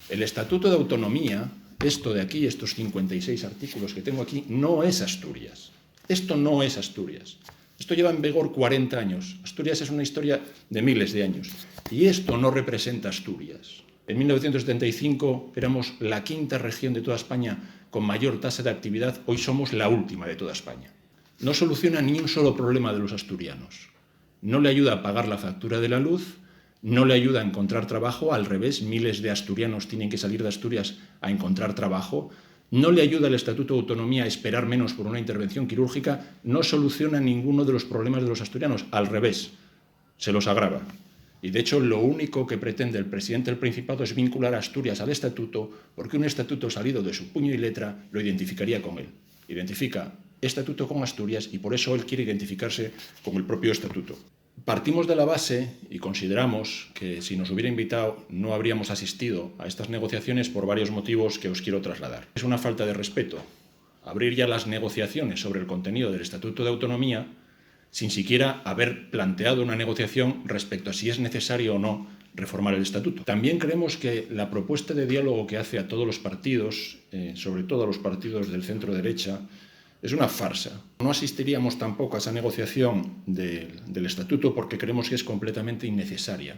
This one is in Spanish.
El Estatuto de Autonomía, esto de aquí, estos 56 artículos que tengo aquí, no es Asturias. Esto no es Asturias. Esto lleva en vigor 40 años. Asturias es una historia de miles de años. Y esto no representa Asturias. En 1975 éramos la quinta región de toda España con mayor tasa de actividad. Hoy somos la última de toda España. No soluciona ni un solo problema de los asturianos. No le ayuda a pagar la factura de la luz, no le ayuda a encontrar trabajo, al revés, miles de asturianos tienen que salir de Asturias a encontrar trabajo. No le ayuda el Estatuto de Autonomía a esperar menos por una intervención quirúrgica, no soluciona ninguno de los problemas de los asturianos, al revés, se los agrava. Y de hecho lo único que pretende el presidente del Principado es vincular a Asturias al Estatuto, porque un Estatuto salido de su puño y letra lo identificaría con él. Identifica Estatuto con Asturias y por eso él quiere identificarse con el propio Estatuto. Partimos de la base y consideramos que si nos hubiera invitado no habríamos asistido a estas negociaciones por varios motivos que os quiero trasladar. Es una falta de respeto abrir ya las negociaciones sobre el contenido del Estatuto de Autonomía sin siquiera haber planteado una negociación respecto a si es necesario o no reformar el Estatuto. También creemos que la propuesta de diálogo que hace a todos los partidos, sobre todo a los partidos del centro-derecha, es una farsa. No asistiríamos tampoco a esa negociación del Estatuto porque creemos que es completamente innecesaria.